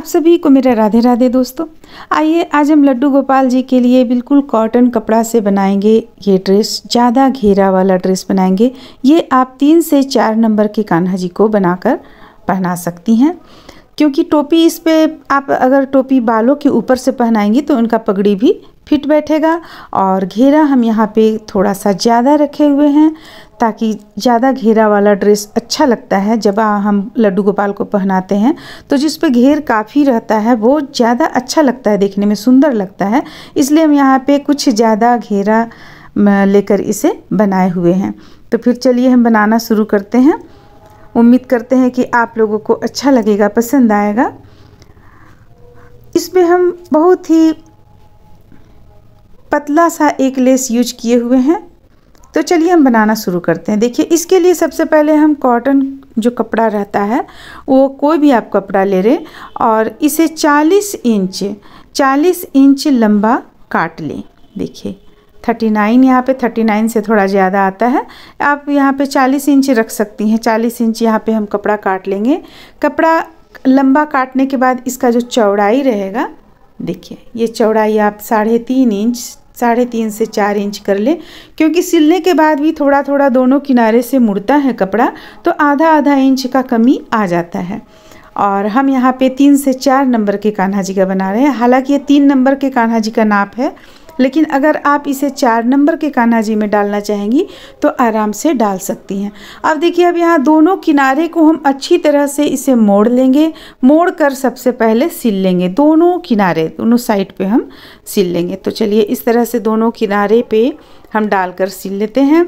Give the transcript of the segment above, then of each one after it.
आप सभी को मेरा राधे राधे दोस्तों। आइए आज हम लड्डू गोपाल जी के लिए बिल्कुल कॉटन कपड़ा से बनाएंगे ये ड्रेस। ज़्यादा घेरा वाला ड्रेस बनाएंगे। ये आप 3 से 4 नंबर के कान्हा जी को बनाकर पहना सकती हैं, क्योंकि टोपी इस पे आप अगर टोपी बालों के ऊपर से पहनाएंगी तो उनका पगड़ी भी फिट बैठेगा। और घेरा हम यहाँ पे थोड़ा सा ज़्यादा रखे हुए हैं ताकि ज़्यादा घेरा वाला ड्रेस अच्छा लगता है। जब हम लड्डू गोपाल को पहनाते हैं तो जिस पे घेर काफ़ी रहता है वो ज़्यादा अच्छा लगता है, देखने में सुंदर लगता है। इसलिए हम यहाँ पे कुछ ज़्यादा घेरा लेकर इसे बनाए हुए हैं। तो फिर चलिए हम बनाना शुरू करते हैं। उम्मीद करते हैं कि आप लोगों को अच्छा लगेगा, पसंद आएगा। इसमें हम बहुत ही पतला सा एक लेस यूज किए हुए हैं। तो चलिए हम बनाना शुरू करते हैं। देखिए, इसके लिए सबसे पहले हम कॉटन जो कपड़ा रहता है वो कोई भी आप कपड़ा ले रहे और इसे 40 इंच लंबा काट लें। देखिए 39, यहाँ पे 39 से थोड़ा ज़्यादा आता है, आप यहाँ पे 40 इंच रख सकती हैं। 40 इंच यहाँ पे हम कपड़ा काट लेंगे। कपड़ा लंबा काटने के बाद इसका जो चौड़ाई रहेगा, देखिए ये चौड़ाई आप 3.5 से 4 इंच कर ले, क्योंकि सिलने के बाद भी थोड़ा थोड़ा दोनों किनारे से मुड़ता है कपड़ा, तो आधा इंच का कमी आ जाता है। और हम यहाँ पे 3 से 4 नंबर के कान्हा जी का बना रहे हैं। हालांकि ये 3 नंबर के कान्हा जी का नाप है, लेकिन अगर आप इसे 4 नंबर के कान्हा जी में डालना चाहेंगी तो आराम से डाल सकती हैं। अब देखिए, अब यहाँ दोनों किनारे को हम अच्छी तरह से इसे मोड़ लेंगे। मोड़ कर सबसे पहले सिल लेंगे। दोनों किनारे, दोनों साइड पे हम सिल लेंगे। तो चलिए इस तरह से दोनों किनारे पे हम डालकर सिल लेते हैं।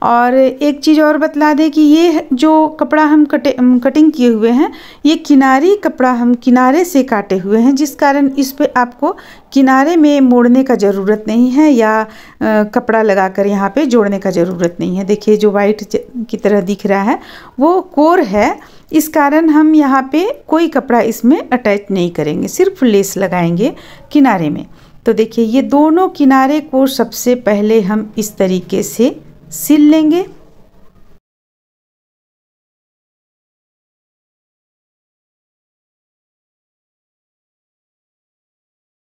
और एक चीज़ और बतला दें कि ये जो कपड़ा हम कटिंग किए हुए हैं, ये किनारी कपड़ा हम किनारे से काटे हुए हैं, जिस कारण इस पे आपको किनारे में मोड़ने का ज़रूरत नहीं है या कपड़ा लगाकर यहाँ पे जोड़ने का ज़रूरत नहीं है। देखिए जो वाइट की तरह दिख रहा है वो कोर है, इस कारण हम यहाँ पे कोई कपड़ा इसमें अटैच नहीं करेंगे, सिर्फ लेस लगाएंगे किनारे में। तो देखिए ये दोनों किनारे को सबसे पहले हम इस तरीके से सिल लेंगे।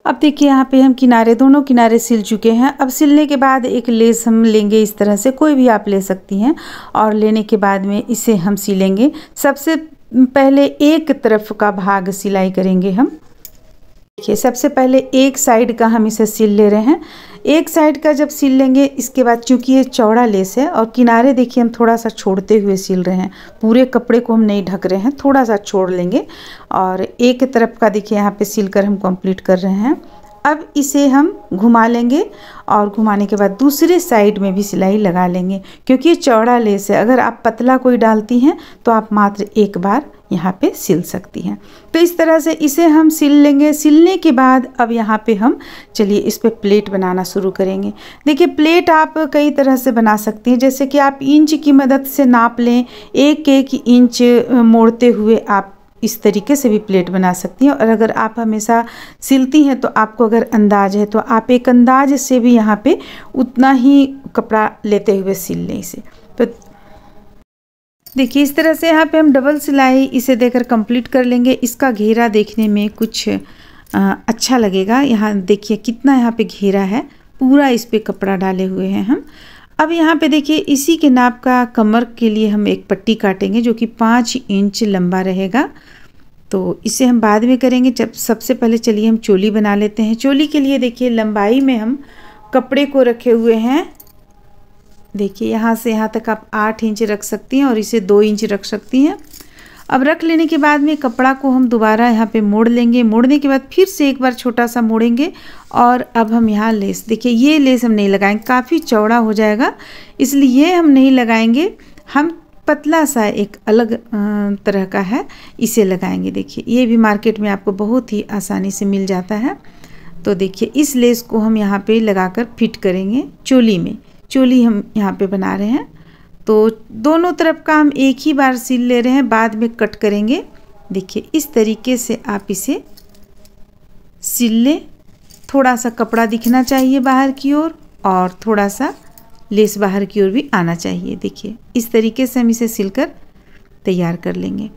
अब देखिए यहाँ पे हम दोनों किनारे सिल चुके हैं। अब सिलने के बाद एक लेस हम लेंगे, इस तरह से कोई भी आप ले सकती हैं। और लेने के बाद में इसे हम सिलेंगे। सबसे पहले एक तरफ का भाग सिलाई करेंगे हम। देखिए सबसे पहले एक साइड का हम इसे सिल ले रहे हैं। एक साइड का जब सिल लेंगे, इसके बाद चूंकि ये चौड़ा लेस है और किनारे देखिए हम थोड़ा सा छोड़ते हुए सिल रहे हैं, पूरे कपड़े को हम नहीं ढक रहे हैं, थोड़ा सा छोड़ लेंगे। और एक तरफ का देखिए यहाँ पे सिलकर हम कंप्लीट कर रहे हैं। अब इसे हम घुमा लेंगे और घुमाने के बाद दूसरे साइड में भी सिलाई लगा लेंगे, क्योंकि ये चौड़ा लेस है। अगर आप पतला कोई डालती हैं तो आप मात्र एक बार यहाँ पे सिल सकती हैं। तो इस तरह से इसे हम सिल लेंगे। सिलने के बाद अब यहाँ पे हम चलिए इस पे प्लेट बनाना शुरू करेंगे। देखिए प्लेट आप कई तरह से बना सकती हैं, जैसे कि आप इंच की मदद से नाप लें, 1 इंच मोड़ते हुए आप इस तरीके से भी प्लेट बना सकती हैं। और अगर आप हमेशा सिलती हैं तो आपको अगर अंदाज है तो आप एक अंदाज से भी यहाँ पे उतना ही कपड़ा लेते हुए सिल लें इसे। तो देखिए इस तरह से यहाँ पे हम डबल सिलाई इसे देकर कंप्लीट कर लेंगे। इसका घेरा देखने में कुछ अच्छा लगेगा। यहाँ देखिए कितना यहाँ पे घेरा है, पूरा इस पे कपड़ा डाले हुए हैं हम। अब यहाँ पे देखिए इसी के नाप का कमर के लिए हम एक पट्टी काटेंगे जो कि 5 इंच लंबा रहेगा। तो इसे हम बाद में करेंगे। जब सबसे पहले चलिए हम चोली बना लेते हैं। चोली के लिए देखिए लंबाई में हम कपड़े को रखे हुए हैं। देखिए यहाँ से यहाँ तक आप 8 इंच रख सकती हैं और इसे 2 इंच रख सकती हैं। अब रख लेने के बाद में कपड़ा को हम दोबारा यहाँ पे मोड़ लेंगे। मोड़ने के बाद फिर से एक बार छोटा सा मोड़ेंगे। और अब हम यहाँ लेस, देखिए ये लेस हम नहीं लगाएंगे, काफ़ी चौड़ा हो जाएगा, इसलिए हम नहीं लगाएंगे। हम पतला सा एक अलग तरह का है, इसे लगाएंगे। देखिए ये भी मार्केट में आपको बहुत ही आसानी से मिल जाता है। तो देखिए इस लेस को हम यहाँ पे लगाकर फिट करेंगे चोली में। चोली हम यहाँ पे बना रहे हैं, तो दोनों तरफ का हम एक ही बार सिल ले रहे हैं, बाद में कट करेंगे। देखिए इस तरीके से आप इसे सिल लें। थोड़ा सा कपड़ा दिखना चाहिए बाहर की ओर और थोड़ा सा लेस बाहर की ओर भी आना चाहिए। देखिए इस तरीके से हम इसे सिलकर तैयार कर लेंगे।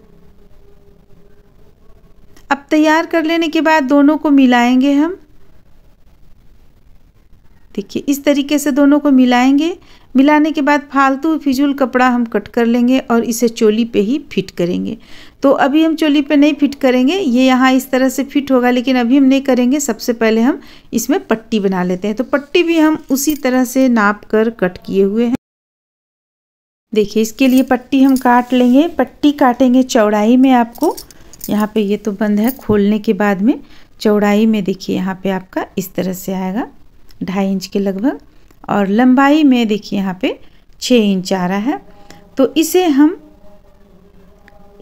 अब तैयार कर लेने के बाद दोनों को मिलाएंगे हम। देखिए इस तरीके से दोनों को मिलाएंगे। मिलाने के बाद फालतू फिजूल कपड़ा हम कट कर लेंगे और इसे चोली पे ही फिट करेंगे। तो अभी हम चोली पे नहीं फिट करेंगे, ये यहाँ इस तरह से फिट होगा, लेकिन अभी हम नहीं करेंगे। सबसे पहले हम इसमें पट्टी बना लेते हैं। तो पट्टी भी हम उसी तरह से नाप कर कट किए हुए हैं। देखिए इसके लिए पट्टी हम काट लेंगे। पट्टी काटेंगे चौड़ाई में। आपको यहाँ पे ये तो बंद है, खोलने के बाद में चौड़ाई में देखिए यहाँ पे आपका इस तरह से आएगा 2.5 इंच के लगभग, और लंबाई में देखिए यहाँ पे 6 इंच आ रहा है। तो इसे हम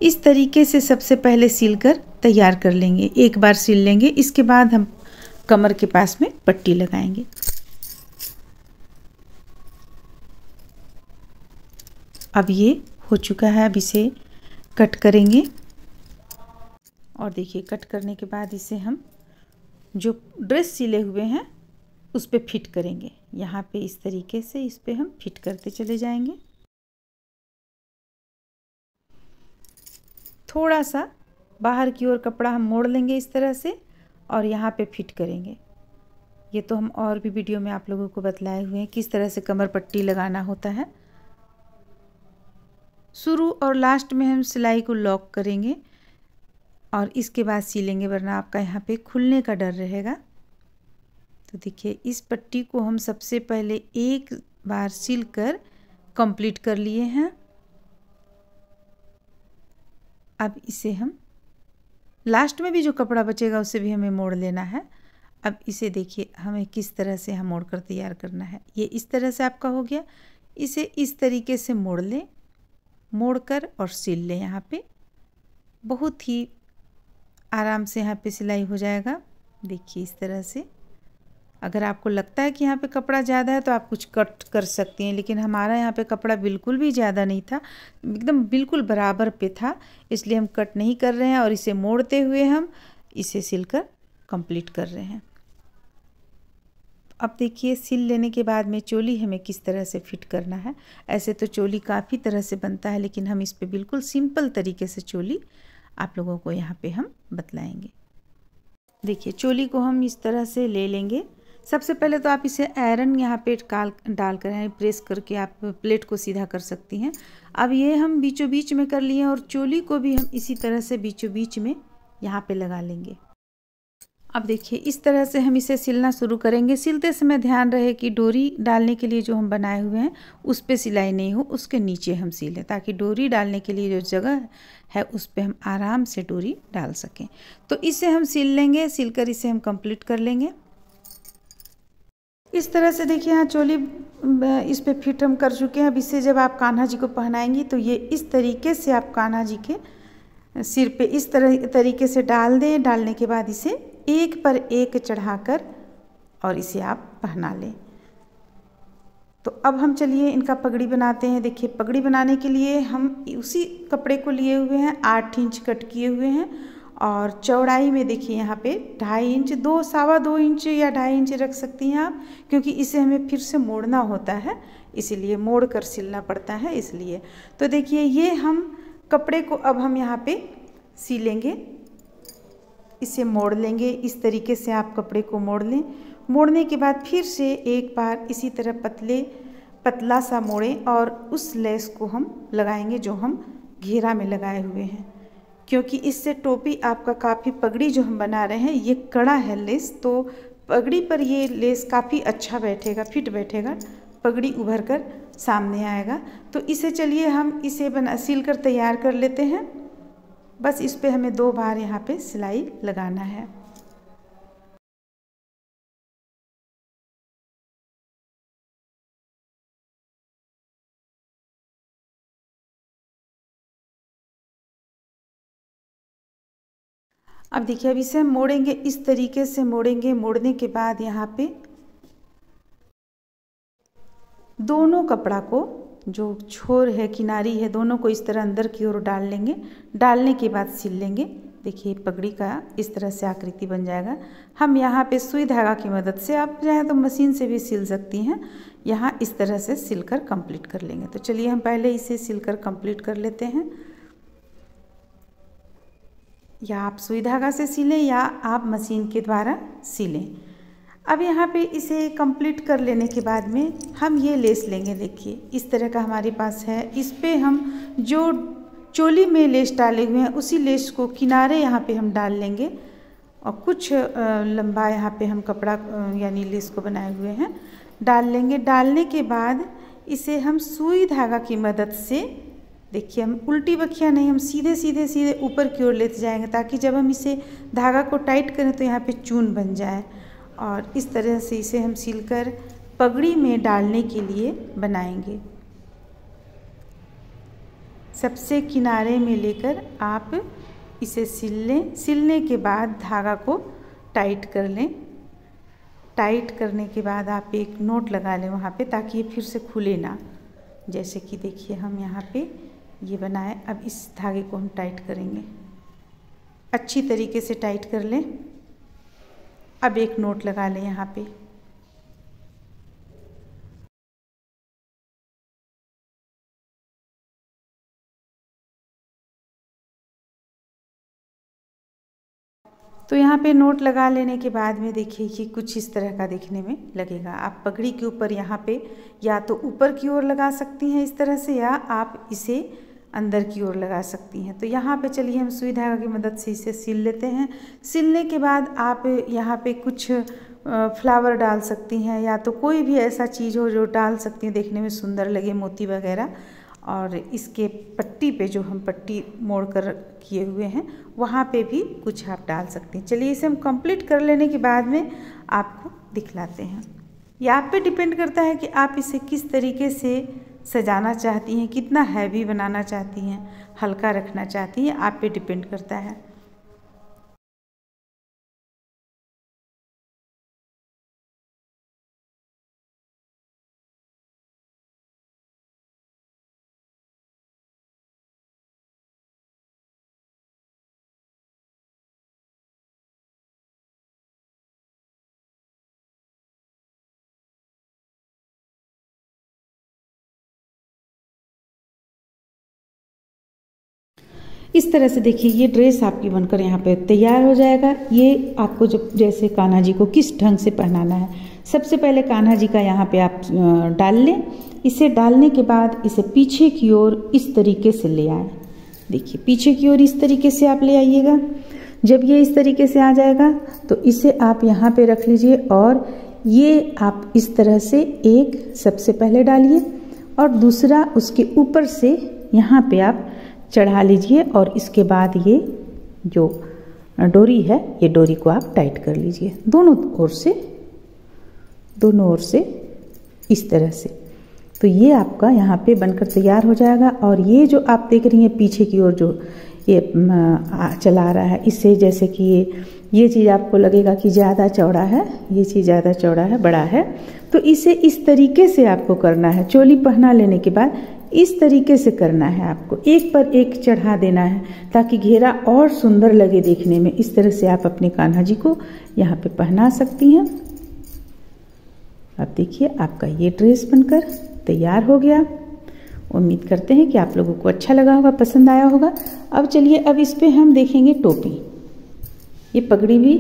इस तरीके से सबसे पहले सिलकर तैयार कर लेंगे। एक बार सिल लेंगे, इसके बाद हम कमर के पास में पट्टी लगाएंगे। अब ये हो चुका है, अब इसे कट करेंगे। और देखिए कट करने के बाद इसे हम जो ड्रेस सिले हुए हैं उस पे फिट करेंगे। यहाँ पे इस तरीके से इस पे हम फिट करते चले जाएंगे। थोड़ा सा बाहर की ओर कपड़ा हम मोड़ लेंगे इस तरह से और यहाँ पे फिट करेंगे। ये तो हम और भी वीडियो में आप लोगों को बतलाए हुए हैं किस तरह से कमर पट्टी लगाना होता है। शुरू और लास्ट में हम सिलाई को लॉक करेंगे और इसके बाद सिलेंगे, वरना आपका यहाँ पे खुलने का डर रहेगा। तो देखिए इस पट्टी को हम सबसे पहले एक बार सिलकर कंप्लीट कर लिए हैं। अब इसे हम लास्ट में भी जो कपड़ा बचेगा उसे भी हमें मोड़ लेना है। अब इसे देखिए हमें किस तरह से हम मोड़ कर तैयार करना है। ये इस तरह से आपका हो गया। इसे इस तरीके से मोड़ लें, मोड़ कर और सिल लें। यहाँ पे बहुत ही आराम से यहाँ पे सिलाई हो जाएगा। देखिए इस तरह से। अगर आपको लगता है कि यहाँ पे कपड़ा ज़्यादा है तो आप कुछ कट कर सकती हैं, लेकिन हमारा यहाँ पे कपड़ा बिल्कुल भी ज़्यादा नहीं था, एकदम बिल्कुल बराबर पे था, इसलिए हम कट नहीं कर रहे हैं और इसे मोड़ते हुए हम इसे सिलकर कंप्लीट कर रहे हैं। अब देखिए सिल लेने के बाद में चोली हमें किस तरह से फिट करना है। ऐसे तो चोली काफ़ी तरह से बनता है, लेकिन हम इस पर बिल्कुल सिंपल तरीके से चोली आप लोगों को यहाँ पे हम बतलाएंगे। देखिए चोली को हम इस तरह से ले लेंगे। सबसे पहले तो आप इसे आयरन यहाँ पे डाल कर यानी प्रेस करके आप प्लेट को सीधा कर सकती हैं। अब ये हम बीचों बीच में कर लिए और चोली को भी हम इसी तरह से बीचों बीच में यहाँ पे लगा लेंगे। अब देखिए इस तरह से हम इसे सिलना शुरू करेंगे। सिलते समय ध्यान रहे कि डोरी डालने के लिए जो हम बनाए हुए हैं उस पे सिलाई नहीं हो, उसके नीचे हम सिलें, ताकि डोरी डालने के लिए जो जगह है उस पे हम आराम से डोरी डाल सकें। तो इसे हम सिल लेंगे, सिलकर इसे हम कंप्लीट कर लेंगे। इस तरह से देखिए यहाँ चोली इस पे फिट हम कर चुके हैं। अब इसे जब आप कान्हा जी को पहनाएंगी तो ये इस तरीके से आप कान्हा जी के सिर पे इस तरीके से डाल दें। डालने के बाद इसे एक पर एक चढ़ाकर और इसे आप पहना लें। तो अब हम चलिए इनका पगड़ी बनाते हैं। देखिए पगड़ी बनाने के लिए हम उसी कपड़े को लिए हुए हैं, 8 इंच कट किए हुए हैं और चौड़ाई में देखिए यहाँ पे 2.5 इंच, 2 इंच या 2.5 इंच रख सकती हैं आप, क्योंकि इसे हमें फिर से मोड़ना होता है, इसीलिए मोड़ कर सिलना पड़ता है इसलिए। तो देखिए ये हम कपड़े को अब हम यहाँ पे सिलेंगे। इसे मोड़ लेंगे, इस तरीके से आप कपड़े को मोड़ लें। मोड़ने के बाद फिर से एक बार इसी तरह पतला सा मोड़ें और उस लेस को हम लगाएंगे जो हम घेरा में लगाए हुए हैं, क्योंकि इससे टोपी आपका काफ़ी, पगड़ी जो हम बना रहे हैं ये कड़ा है लेस, तो पगड़ी पर ये लेस काफ़ी अच्छा बैठेगा, फिट बैठेगा, पगड़ी उभर कर सामने आएगा। तो इसे चलिए हम इसे सिल कर तैयार कर लेते हैं। बस इस पे हमें 2 बार यहाँ पे सिलाई लगाना है। अब देखिए अब इसे हम मोड़ेंगे, इस तरीके से मोड़ेंगे। मोड़ने के बाद यहाँ पे दोनों कपड़ा को, जो छोर है किनारी है, दोनों को इस तरह अंदर की ओर डाल लेंगे। डालने के बाद सिल लेंगे। देखिए पगड़ी का इस तरह से आकृति बन जाएगा। हम यहाँ पे सुई धागा की मदद से, आप चाहें तो मशीन से भी सिल सकती हैं, यहाँ इस तरह से सिलकर कंप्लीट कर लेंगे। तो चलिए हम पहले इसे सिलकर कंप्लीट कर लेते हैं। या आप सुई धागा से सिलें या आप मशीन के द्वारा सिलें। अब यहाँ पे इसे कंप्लीट कर लेने के बाद में हम ये लेस लेंगे। देखिए इस तरह का हमारे पास है। इस पे हम जो चोली में लेस डाले हुए हैं उसी लेस को किनारे यहाँ पे हम डाल लेंगे और कुछ लंबा यहाँ पे हम कपड़ा यानी लेस को बनाए हुए हैं डाल लेंगे। डालने के बाद इसे हम सुई धागा की मदद से, देखिए हम उल्टी बखिया नहीं, हम सीधे सीधे सीधे ऊपर की ओर लेते जाएंगे ताकि जब हम इसे धागा को टाइट करें तो यहाँ पे चून बन जाए। और इस तरह से इसे हम सिलकर पगड़ी में डालने के लिए बनाएंगे। सबसे किनारे में लेकर आप इसे सिल लें। सिलने के बाद धागा को टाइट कर लें। टाइट करने के बाद आप एक नोट लगा लें वहाँ पे ताकि ये फिर से खुले ना। जैसे कि देखिए हम यहाँ पे ये बनाए। अब इस धागे को हम टाइट करेंगे, अच्छी तरीके से टाइट कर लें। अब एक नोट लगा लें यहाँ पे। तो यहाँ पे नोट लगा लेने के बाद में देखिए ये कुछ इस तरह का दिखने में लगेगा। आप पगड़ी के ऊपर यहाँ पे या तो ऊपर की ओर लगा सकती हैं इस तरह से, या आप इसे अंदर की ओर लगा सकती हैं। तो यहाँ पे चलिए हम सुई धागा की मदद से इसे सिल लेते हैं। सिलने के बाद आप यहाँ पे कुछ फ्लावर डाल सकती हैं या तो कोई भी ऐसा चीज़ हो जो डाल सकती हैं, देखने में सुंदर लगे, मोती वगैरह। और इसके पट्टी पे जो हम पट्टी मोड़ कर किए हुए हैं वहाँ पे भी कुछ आप डाल सकते हैं। चलिए इसे हम कंप्लीट कर लेने के बाद में आपको दिखलाते हैं। ये आप पे डिपेंड करता है कि आप इसे किस तरीके से सजाना चाहती हैं, कितना हैवी बनाना चाहती हैं, हल्का रखना चाहती हैं, आप पे डिपेंड करता है। इस तरह से देखिए ये ड्रेस आपकी बनकर यहाँ पे तैयार हो जाएगा। ये आपको जब जैसे कान्हा जी को किस ढंग से पहनाना है, सबसे पहले कान्हा जी का यहाँ पे आप डाल लें। इसे डालने के बाद इसे पीछे की ओर इस तरीके से ले आए। देखिए पीछे की ओर इस तरीके से आप ले आइएगा। जब ये इस तरीके से आ जाएगा तो इसे आप यहाँ पे रख लीजिए और ये आप इस तरह से एक सबसे पहले डालिए और दूसरा उसके ऊपर से यहाँ पे आप चढ़ा लीजिए और इसके बाद ये जो डोरी है ये डोरी को आप टाइट कर लीजिए दोनों ओर से इस तरह से। तो ये आपका यहाँ पे बनकर तैयार हो जाएगा। और ये जो आप देख रही हैं पीछे की ओर जो ये चला रहा है, इससे जैसे कि ये चीज़ आपको लगेगा कि ज़्यादा चौड़ा है, ये चीज़ ज़्यादा चौड़ा है, बड़ा है, तो इसे इस तरीके से आपको करना है। चोली पहना लेने के बाद इस तरीके से करना है आपको, एक पर एक चढ़ा देना है ताकि घेरा और सुंदर लगे देखने में। इस तरह से आप अपने कान्हा जी को यहाँ पे पहना सकती हैं। अब देखिए आपका ये ड्रेस बनकर तैयार हो गया। उम्मीद करते हैं कि आप लोगों को अच्छा लगा होगा, पसंद आया होगा। अब चलिए अब इस पे हम देखेंगे टोपी। ये पगड़ी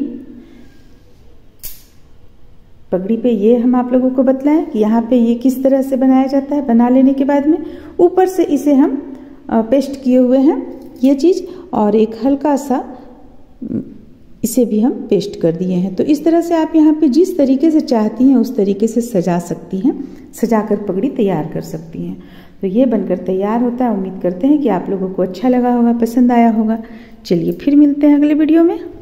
पे ये हम आप लोगों को बतलाएं कि यहाँ पे ये किस तरह से बनाया जाता है। बना लेने के बाद में ऊपर से इसे हम पेस्ट किए हुए हैं ये चीज़, और एक हल्का सा इसे भी हम पेस्ट कर दिए हैं। तो इस तरह से आप यहाँ पे जिस तरीके से चाहती हैं उस तरीके से सजा सकती हैं, सजाकर पगड़ी तैयार कर सकती हैं। तो ये बनकर तैयार होता है। उम्मीद करते हैं कि आप लोगों को अच्छा लगा होगा, पसंद आया होगा। चलिए फिर मिलते हैं अगले वीडियो में।